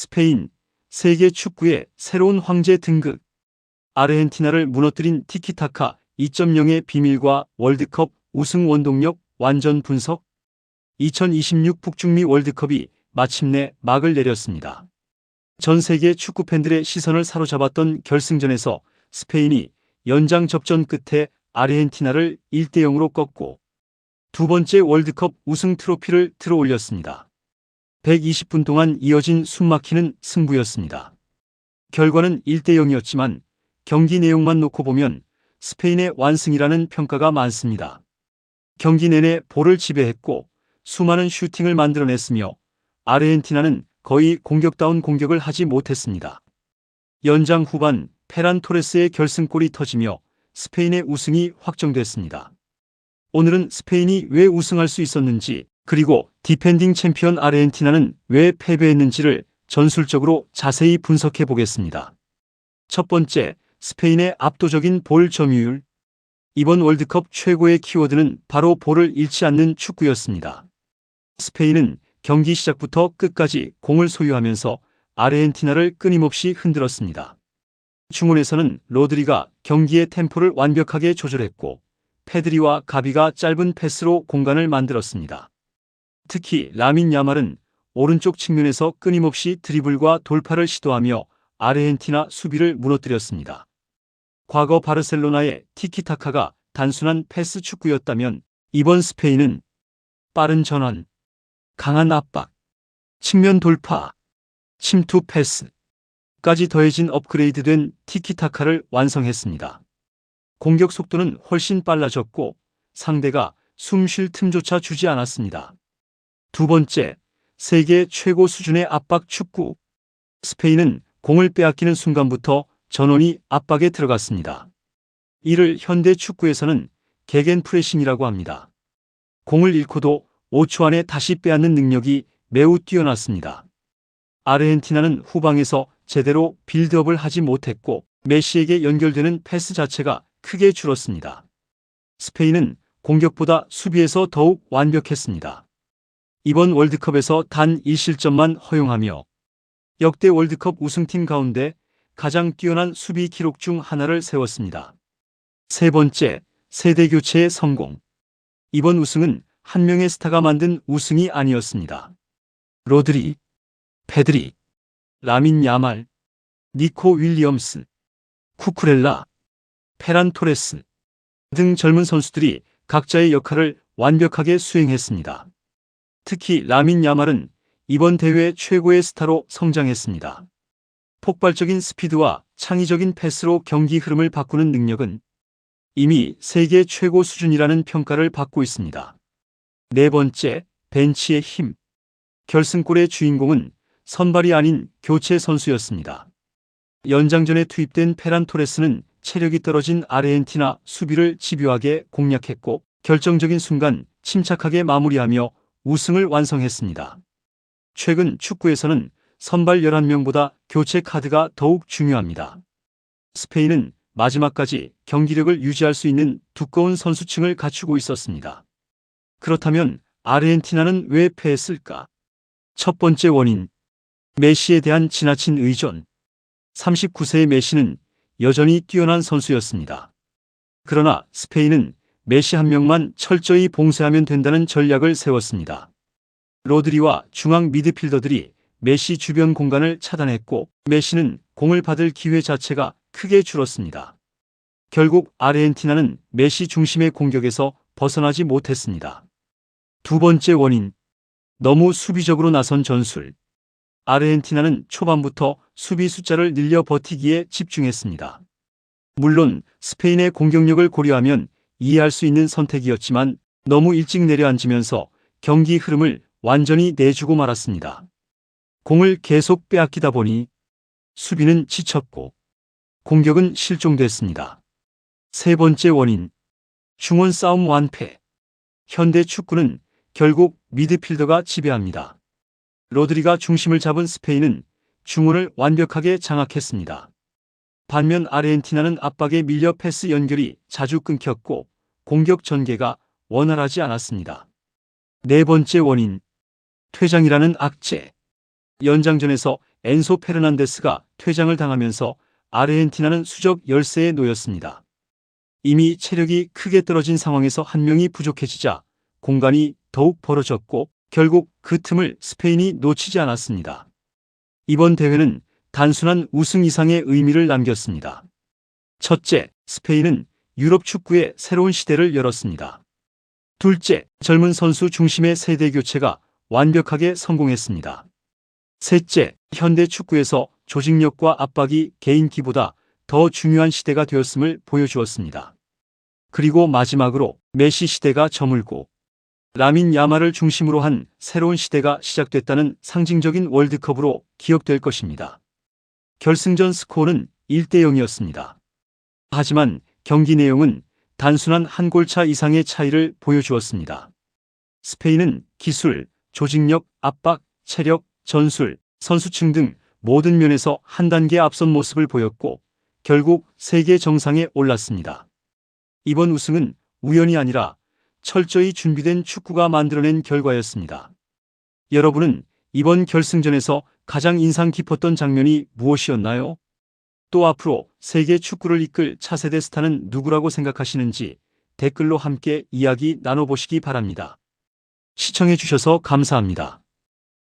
스페인, 세계 축구의 새로운 황제 등극. 아르헨티나를 무너뜨린 티키타카 2.0의 비밀과 월드컵 우승 원동력 완전 분석. 2026 북중미 월드컵이 마침내 막을 내렸습니다. 전 세계 축구 팬들의 시선을 사로잡았던 결승전에서 스페인이 연장 접전 끝에 아르헨티나를 1대0으로 꺾고 두 번째 월드컵 우승 트로피를 들어올렸습니다. 120분 동안 이어진 숨막히는 승부였습니다. 결과는 1대0이었지만 경기 내용만 놓고 보면 스페인의 완승이라는 평가가 많습니다. 경기 내내 볼을 지배했고 수많은 슈팅을 만들어냈으며 아르헨티나는 거의 공격다운 공격을 하지 못했습니다. 연장 후반 페란 토레스의 결승골이 터지며 스페인의 우승이 확정됐습니다. 오늘은 스페인이 왜 우승할 수 있었는지, 그리고 디펜딩 챔피언 아르헨티나는 왜 패배했는지를 전술적으로 자세히 분석해 보겠습니다. 첫 번째, 스페인의 압도적인 볼 점유율. 이번 월드컵 최고의 키워드는 바로 볼을 잃지 않는 축구였습니다. 스페인은 경기 시작부터 끝까지 공을 소유하면서 아르헨티나를 끊임없이 흔들었습니다. 중원에서는 로드리가 경기의 템포를 완벽하게 조절했고 페드리와 가비가 짧은 패스로 공간을 만들었습니다. 특히 라민 야말은 오른쪽 측면에서 끊임없이 드리블과 돌파를 시도하며 아르헨티나 수비를 무너뜨렸습니다. 과거 바르셀로나의 티키타카가 단순한 패스 축구였다면 이번 스페인은 빠른 전환, 강한 압박, 측면 돌파, 침투 패스까지 더해진 업그레이드된 티키타카를 완성했습니다. 공격 속도는 훨씬 빨라졌고 상대가 숨 쉴 틈조차 주지 않았습니다. 두 번째, 세계 최고 수준의 압박 축구. 스페인은 공을 빼앗기는 순간부터 전원이 압박에 들어갔습니다. 이를 현대 축구에서는 게겐프레싱이라고 합니다. 공을 잃고도 5초 안에 다시 빼앗는 능력이 매우 뛰어났습니다. 아르헨티나는 후방에서 제대로 빌드업을 하지 못했고 메시에게 연결되는 패스 자체가 크게 줄었습니다. 스페인은 공격보다 수비에서 더욱 완벽했습니다. 이번 월드컵에서 단 1실점만 허용하며 역대 월드컵 우승팀 가운데 가장 뛰어난 수비 기록 중 하나를 세웠습니다. 세 번째, 세대교체의 성공. 이번 우승은 한 명의 스타가 만든 우승이 아니었습니다. 로드리, 페드리, 라민 야말, 니코 윌리엄스, 쿠쿠렐라, 페란 토레스 등 젊은 선수들이 각자의 역할을 완벽하게 수행했습니다. 특히 라민 야말은 이번 대회 최고의 스타로 성장했습니다. 폭발적인 스피드와 창의적인 패스로 경기 흐름을 바꾸는 능력은 이미 세계 최고 수준이라는 평가를 받고 있습니다. 네 번째, 벤치의 힘. 결승골의 주인공은 선발이 아닌 교체 선수였습니다. 연장전에 투입된 페란 토레스는 체력이 떨어진 아르헨티나 수비를 집요하게 공략했고 결정적인 순간 침착하게 마무리하며 우승을 완성했습니다. 최근 축구에서는 선발 11명보다 교체 카드가 더욱 중요합니다. 스페인은 마지막까지 경기력을 유지할 수 있는 두꺼운 선수층을 갖추고 있었습니다. 그렇다면 아르헨티나는 왜 패했을까? 첫 번째 원인, 메시에 대한 지나친 의존. 39세의 메시는 여전히 뛰어난 선수였습니다. 그러나 스페인은 메시 한 명만 철저히 봉쇄하면 된다는 전략을 세웠습니다. 로드리와 중앙 미드필더들이 메시 주변 공간을 차단했고 메시는 공을 받을 기회 자체가 크게 줄었습니다. 결국 아르헨티나는 메시 중심의 공격에서 벗어나지 못했습니다. 두 번째 원인, 너무 수비적으로 나선 전술. 아르헨티나는 초반부터 수비 숫자를 늘려 버티기에 집중했습니다. 물론 스페인의 공격력을 고려하면 이해할 수 있는 선택이었지만 너무 일찍 내려앉으면서 경기 흐름을 완전히 내주고 말았습니다. 공을 계속 빼앗기다 보니 수비는 지쳤고 공격은 실종됐습니다. 세 번째 원인, 중원 싸움 완패. 현대 축구는 결국 미드필더가 지배합니다. 로드리가 중심을 잡은 스페인은 중원을 완벽하게 장악했습니다. 반면 아르헨티나는 압박에 밀려 패스 연결이 자주 끊겼고 공격 전개가 원활하지 않았습니다. 네 번째 원인, 퇴장이라는 악재. 연장전에서 엔소 페르난데스가 퇴장을 당하면서 아르헨티나는 수적 열세에 놓였습니다. 이미 체력이 크게 떨어진 상황에서 한 명이 부족해지자 공간이 더욱 벌어졌고 결국 그 틈을 스페인이 놓치지 않았습니다. 이번 대회는 단순한 우승 이상의 의미를 남겼습니다. 첫째, 스페인은 유럽 축구의 새로운 시대를 열었습니다. 둘째, 젊은 선수 중심의 세대 교체가 완벽하게 성공했습니다. 셋째, 현대 축구에서 조직력과 압박이 개인기보다 더 중요한 시대가 되었음을 보여주었습니다. 그리고 마지막으로 메시 시대가 저물고 라민 야말을 중심으로 한 새로운 시대가 시작됐다는 상징적인 월드컵으로 기억될 것입니다. 결승전 스코어는 1대 0이었습니다. 하지만 경기 내용은 단순한 한 골차 이상의 차이를 보여주었습니다. 스페인은 기술, 조직력, 압박, 체력, 전술, 선수층 등 모든 면에서 한 단계 앞선 모습을 보였고 결국 세계 정상에 올랐습니다. 이번 우승은 우연이 아니라 철저히 준비된 축구가 만들어낸 결과였습니다. 여러분은 이번 결승전에서 가장 인상 깊었던 장면이 무엇이었나요? 또 앞으로 세계 축구를 이끌 차세대 스타는 누구라고 생각하시는지 댓글로 함께 이야기 나눠보시기 바랍니다. 시청해주셔서 감사합니다.